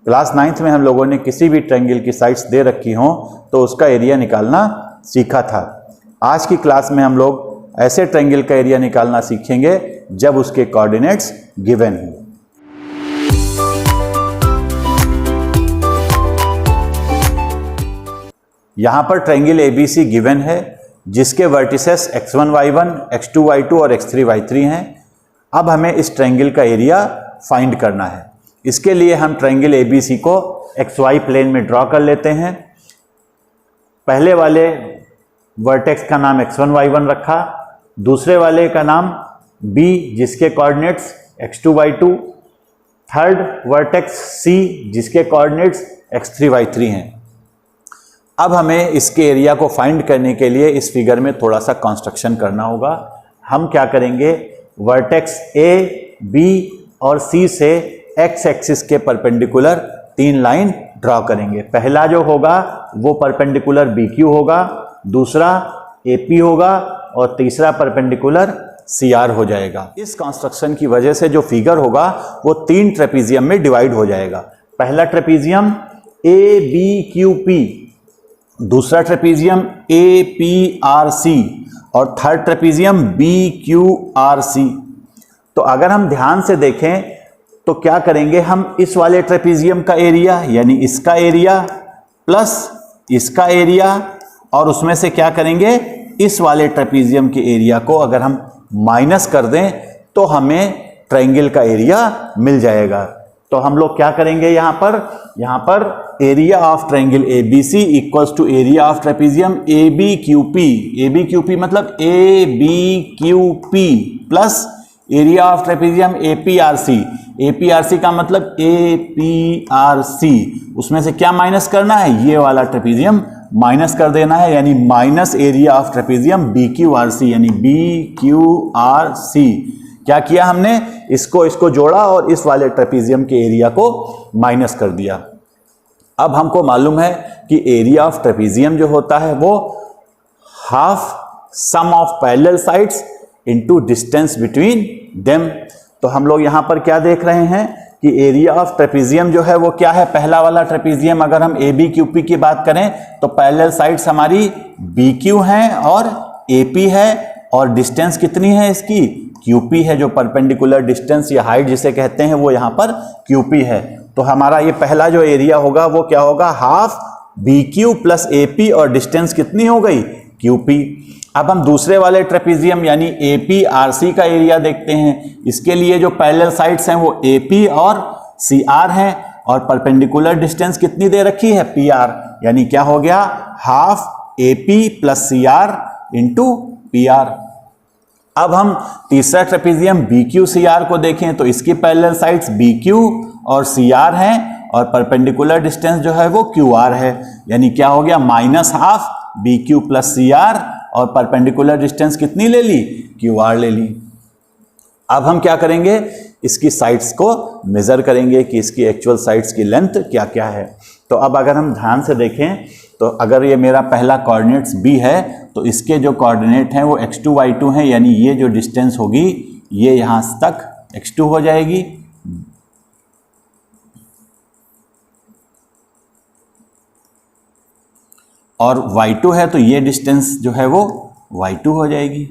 Class 9th में हम लोगों ने किसी भी ट्रायंगल की साइड्स दे रखी हों तो उसका एरिया निकालना सीखा था। आज की क्लास में हम लोग ऐसे ट्रायंगल का एरिया निकालना सीखेंगे जब उसके कोऑर्डिनेट्स गिवन हों। यहां पर ट्रायंगल ABC गिवन है जिसके vertices x1 y1, x2 y2 और x3 y3 हैं। अब हमें इस ट्रायंगल का एरिया फाइंड करना है। इसके लिए हम ट्रायंगल ABC को XY प्लेन में ड्रॉ कर लेते हैं। पहले वाले वर्टेक्स का नाम x1 y1 रखा, दूसरे वाले का नाम B जिसके coordinates x2 y2, third vertex C जिसके कोऑर्डिनेट्स x3 y3 हैं। अब हमें इसके एरिया को फाइंड करने के लिए इस फिगर में थोड़ा सा कंस्ट्रक्शन करना होगा। हम क्या करेंगे, वर्टेक्स A, B और C से x एक्सिस के परपेंडिकुलर 3 लाइन ड्रॉ करेंगे। पहला जो होगा वो परपेंडिकुलर BQ होगा, दूसरा AP होगा और तीसरा परपेंडिकुलर CR हो जाएगा। इस कंस्ट्रक्शन की वजह से जो फिगर होगा वो 3 ट्रेपीजियम में डिवाइड हो जाएगा। पहला ट्रेपीजियम ABQP, दूसरा ट्रेपीजियम APRC और थर्ड ट्रेपीजियम BQRC। तो अगर हम ध्यान से देखें तो क्या करेंगे, हम इस वाले ट्रेपीजियम का एरिया यानी इसका एरिया प्लस इसका एरिया और उसमें से क्या करेंगे, इस वाले ट्रेपीजियम के एरिया को अगर हम माइनस कर दें तो हमें ट्रायंगल का एरिया मिल जाएगा। तो हम लोग क्या करेंगे, यहां पर area of triangle ABC equals to area of trapezium ABQP। ABQP मतलब ABQP plus area of trapezium APRC। APRC का मतलब APRC। उसमें से क्या माइनस करना है, ये वाला ट्रेपीजियम माइनस कर देना है, यानी minus area of trapezium BQRC यानी BQRC। क्या किया हमने, इसको जोड़ा और इस वाले ट्रेपीजियम के एरिया को माइनस कर दिया। अब हमको मालूम है कि एरिया ऑफ ट्रेपीजियम जो होता है वो half sum of parallel sides into distance between them. तो हम लोग यहां पर क्या देख रहे हैं कि एरिया ऑफ ट्रेपीजियम जो है वो क्या है, पहला वाला ट्रेपीजियम अगर हम ABQP की बात करें तो पैरेलल साइड्स हमारी BQ हैं और AP है और डिस्टेंस कितनी है इसकी, QP है। जो परपेंडिकुलर डिस्टेंस या हाइट जिसे कहते हैं वो यहां पर QP है। तो हमारा ये पहला जो एरिया होगा वो क्या होगा, हाफ BQ प्लस AP और डिस्टेंस कितनी हो गई, QP। अब हम दूसरे वाले ट्रेपीजियम यानी APRC का एरिया देखते हैं। इसके लिए जो पैरेलल साइड्स हैं वो AP और CR हैं और परपेंडिकुलर डिस्टेंस कितनी दे रखी है, PR। यानी क्या हो गया, half AP plus CR into PR। अब हम तीसरा ट्रेपीजियम BQCR को देखें तो इसकी पैरेलल साइड्स BQ और CR हैं और परपेंडिकुलर डिस्टेंस जो है वो QR है। यानी क्या हो गया, minus half BQ plus CR और परपेंडिकुलर डिस्टेंस कितनी ले ली, QR ले ली। अब हम क्या करेंगे, इसकी साइड्स को मेजर करेंगे कि इसकी एक्चुअल साइड्स की लेंथ क्या क्या है। तो अब अगर हम ध्यान से देखें तो अगर ये मेरा पहला कोऑर्डिनेट्स B है तो इसके जो कोऑर्डिनेट हैं वो x2 y2 हैं, यानी ये जो डिस्टेंस होगी ये यहां तक x2 हो जाएगी। और y2 है तो ये डिस्टेंस जो है वो y2 हो जाएगी।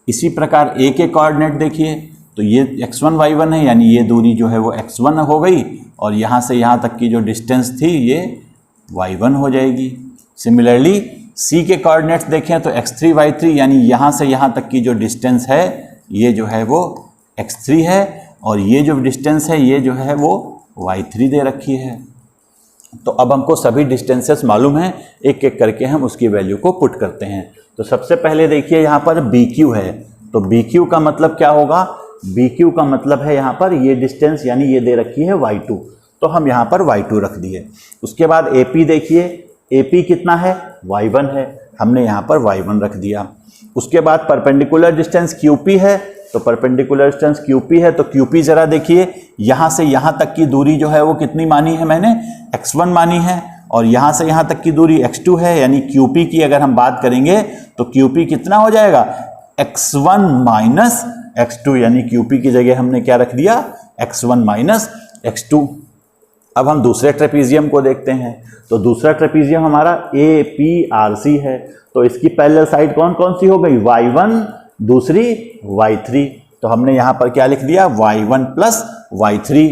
इसी प्रकार A के कोऑर्डिनेट देखिए तो ये x1 y1 है, यानी ये दूरी जो है वो x1 हो गई और यहाँ से यहाँ तक की जो डिस्टेंस थी ये y1 हो जाएगी। सिमिलरली C के कोऑर्डिनेट्स देखें तो x3 y3 यानी यहाँ से यहाँ तक की जो डिस्टेंस है ये जो है वो x3 है और ये जो डिस्टेंस है ये जो है वो y3 दे रखी है। तो अब हमको सभी डिस्टेंसेस मालूम है, एक एक करके हम उसकी वैल्यू को पुट करते हैं। तो सबसे पहले देखिए यहाँ पर BQ है तो BQ का मतलब क्या होगा, BQ का मतलब है यहाँ पर ये डिस्टेंस यानी ये दे रखी है y2, तो हम यहाँ पर y2 रख दिए। उसके बाद AP देखिए, AP कितना है, y1 है, हमने यहाँ पर y1 रख दिया। उसके बाद परपेंडिकुलर डिस्टेंस QP है तो परपेंडिकुलर डिस्टेंस QP है तो QP जरा देखिए, यहाँ से यहाँ तक की दूरी जो है वो कितनी मानी है मैंने, x1 मानी है और यहाँ से यहाँ तक की दूरी x2 है। यानी QP की अगर हम बात करेंगे तो QP कितना हो जाएगा, x1 माइनस x2, यानी QP की जगह हमने क्या रख दिया, x1 माइनस x2। अब हम दूसरे ट्रेपीजियम को देखते हैं। तो दूसरा ट्रेपीजियम हमारा APRC है। तो इसकी पैरेलल साइड कौन कौन सी हो गई? Y1, दूसरी Y3। तो हमने यहाँ पर क्या लिख दिया? Y1 plus Y3।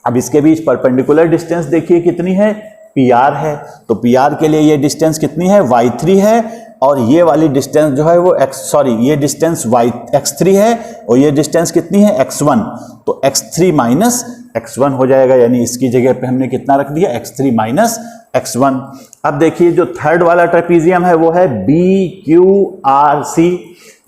अब इसके बीच परपेंडिकुलर डिस्टेंस देखिए कितनी है? PR है। तो PR के लिए ये डिस्टेंस कितनी है? Y3 है। और ये वाली डिस्टेंस जो है वो ये डिस्टेंस X3 है और ये डिस्टेंस कितनी है? X1। तो X3 माइनस X1 हो जाएगा, यानी इसकी जगह पे हमने कितना रख दिया? X3 minus X1। अब देखिए जो थर्ड वाला ट्रेपीजियम है वो है BQRC।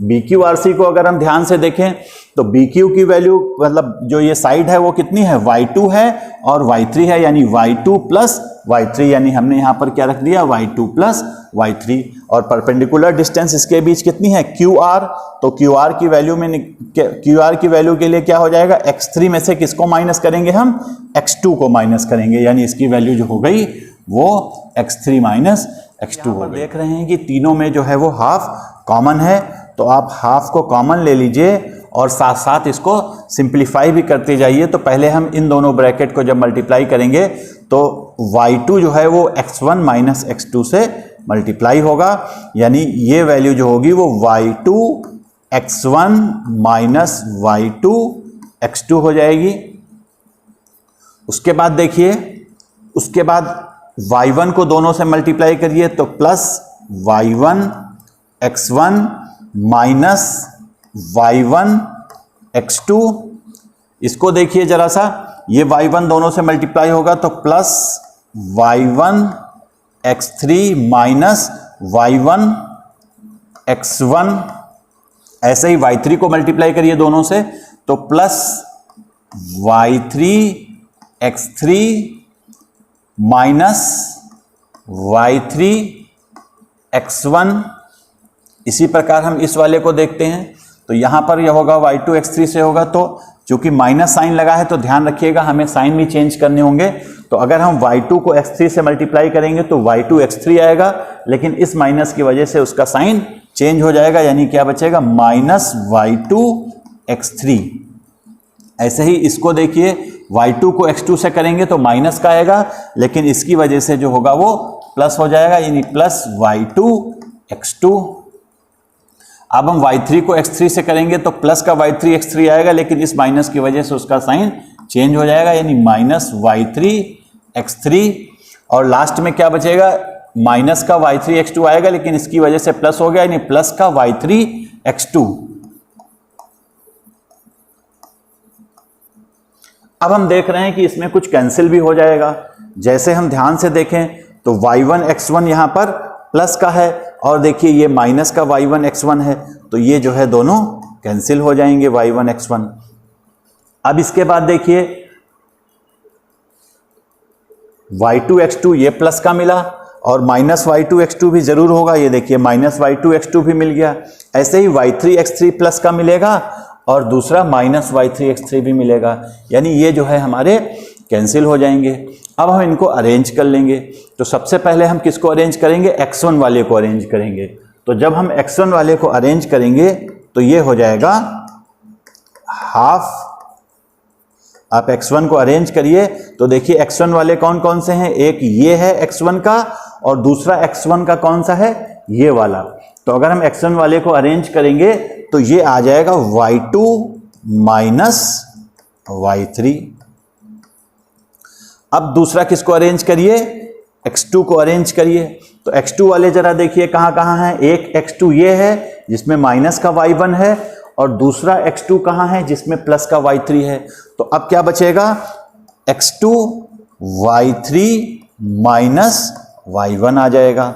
BQRC को अगर हम ध्यान से देखें तो BQ की वैल्यू मतलब जो ये साइड है वो कितनी है? Y2 है और Y3 है, यानी Y2 प्लस Y3, यानी हमने यहाँ पर क्या रख दिया? Y2 plus Y3। और परपेंडिकुलर डिस्टेंस इसके बीच कितनी है? QR। तो QR की वैल्यू के लिए क्या हो जाएगा? X3 में से किसको माइनस करेंगे हम? X2 को माइनस करेंगे, यानी इसकी वैल्यू जो हो गई वो X3 माइनस X2 हो गई। देख रहे हैं कि तीनों में जो है वो हाफ कॉमन है, तो आप हाफ को कॉमन ले लीजिए और साथ साथ इसको सिंप्लीफाई भी करते जाइए। तो पहले हम इन दोनों ब्रैकेट को जब मल्टीप्लाई करेंगे तो Y2 जो है वो X1 माइनस X2 से मल्टीप्लाई होगा, यानी ये वैल्यू जो होगी वो Y2 X1 minus Y2 X2 हो जाएगी। उसके बाद देखिए, उसके बाद Y1 को दोनों से मल्टीप्लाई करिए तो plus Y1 X1 minus Y1 X2। इसको देखिए जरा सा, ये Y1 दोनों से मल्टीप्लाई होगा तो plus Y1 X3 minus Y1 X1। ऐसे ही Y3 को मल्टीप्लाई करिए दोनों से तो plus Y3 X3 minus Y3 X1। इसी प्रकार हम इस वाले को देखते हैं तो यहां पर यह होगा Y2 X3 से होगा, तो चूंकि माइनस साइन लगा है तो ध्यान रखिएगा हमें साइन भी चेंज करने होंगे। तो अगर हम Y2 को X3 से मल्टीप्लाई करेंगे तो Y2 X3 आएगा, लेकिन इस माइनस की वजह से उसका साइन चेंज हो जाएगा, यानी क्या बचेगा? Minus Y2 X3। ऐसे ही इसको देखिए, Y2 को X2 से करेंगे तो माइनस का आएगा, लेकिन इसकी वजह से जो होगा वो प्लस हो जाएगा, यानी प्लस Y2 X2। अब हम Y3 को X3 से करेंगे तो प्लस का Y3 X3 आएगा, लेकिन इस माइनस की वजह से उसका साइन चेंज हो जाएगा, यानी माइनस Y3 X3। और लास्ट में क्या बचेगा? माइनस का Y3 X2 आएगा, लेकिन इसकी वजह से प्लस हो गया, यानी प्लस का Y3 X2। अब हम देख रहे हैं कि इसमें कुछ कैंसिल भी हो जाएगा। जैसे हम ध्यान से देखें तो Y1 X1 यहां पर प्लस का है और देखिए ये माइनस का Y1 X1 है, तो ये जो है दोनों कैंसिल हो जाएंगे Y1 X1। अब इसके बाद देखिए Y2 X2 ये प्लस का मिला और माइनस Y2 X2 भी जरूर होगा, ये देखिए माइनस Y2 X2 भी मिल गया। ऐसे ही Y3 X3 प्लस का मिलेगा और दूसरा माइनस Y3 X3 भी मिलेगा, यानी ये जो है हमारे कैंसिल हो जाएंगे। अब हम इनको अरेंज कर लेंगे। तो सबसे पहले हम किसको अरेंज करेंगे? X1 वाले को अरेंज करेंगे। तो जब हम X1 वाले को अरेंज करेंगे तो ये हो जाएगा हाफ। आप X1 को अरेंज करिए तो देखिए X1 वाले कौन कौन से हैं? एक ये है X1 का और दूसरा X1 का कौन सा है? ये वाला। तो अगर हम X1 वाले को अरेंज करेंगे तो ये आ जाएगा Y2 माइनस Y3। अब दूसरा किसको अरेंज करिए? X2 को अरेंज करिए। तो X2 वाले जरा देखिए कहां कहां है। एक X2 ये है जिसमें माइनस का Y1 है और दूसरा X2 कहां है जिसमें प्लस का Y3 है। तो अब क्या बचेगा? X2 Y3 माइनस Y1 आ जाएगा।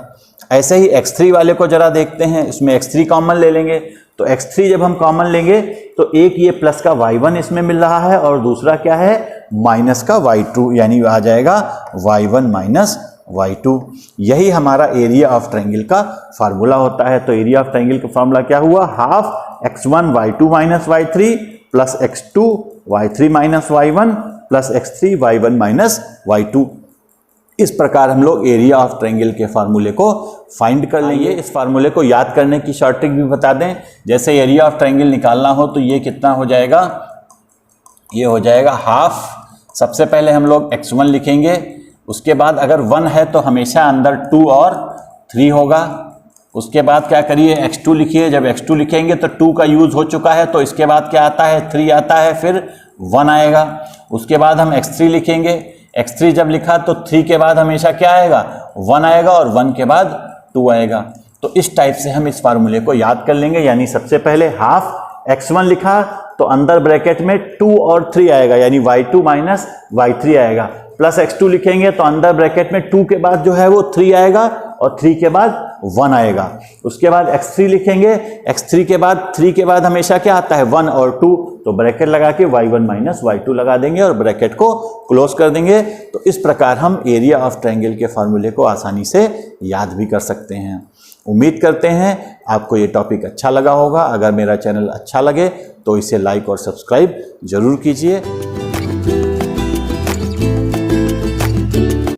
ऐसे ही X3 वाले को जरा देखते हैं, इसमें X3 कॉमन ले लेंगे। तो X3 जब हम कॉमन लेंगे तो एक ये प्लस का Y1 इसमें मिल रहा है और दूसरा क्या है? माइनस का Y2, यानी आ जाएगा Y1 माइनस Y2। यही हमारा एरिया ऑफ ट्रायंगल का फार्मूला होता है। तो एरिया ऑफ ट्रायंगल का फार्मूला क्या हुआ? Half X1 Y2 minus Y3 plus X2 Y3 minus Y1 plus X3 Y1 minus Y2। इस प्रकार हम लोग एरिया ऑफ ट्रायंगल के फार्मूले को फाइंड कर लेंगे। इस फार्मूले को याद करने की शॉर्ट ट्रिक भी बता दें। जैसे एरिया ऑफ ट्रायंगल निकालना हो तो ये कितना हो जाएगा? ये हो जाएगा हाफ सबसे पहले हम लोग x1 लिखेंगे, उसके बाद अगर 1 है तो हमेशा अंदर 2 और 3 होगा। उसके बाद क्या करिए, x2 लिखिए। जब x2 लिखेंगे तो 2 का यूज़ हो चुका है, तो इसके बाद क्या आता है, 3 आता है, फिर 1 आएगा। उसके बाद हम x3 लिखेंगे। x3 जब लिखा तो 3 के बाद हमेशा क्या आएगा, 1 आएगा, और 1 के बाद 2 आएगा। तो इस टाइप से हम इस फार्मूले को याद कर लेंगे। यानी सबसे पहले हाफ x1 लिखा तो अंदर ब्रैकेट में 2 और 3 आएगा, यानी y2 माइनस y3 आएगा। प्लस x2 लिखेंगे तो अंदर ब्रैकेट में 2 के बाद जो है वो 3 आएगा, और 3 के बाद 1 आएगा। उसके बाद x3 लिखेंगे। x3 के बाद 3 के बाद हमेशा क्या आता है, 1 और 2, तो ब्रैकेट लगा के y1 माइनस y2 लगा देंगे और ब्रैकेट को क्लोज कर देंगे। तो इस प्रकार हम एरिया ऑफ ट्रायंगल के फार्मूले को आसानी से याद भी कर सकते हैं। उम्मीद करते हैं आपको ये टॉपिक अच्छा लगा होगा। अगर मेरा चैनल अच्छा लगे तो इसे लाइक और सब्सक्राइब जरूर कीजिए।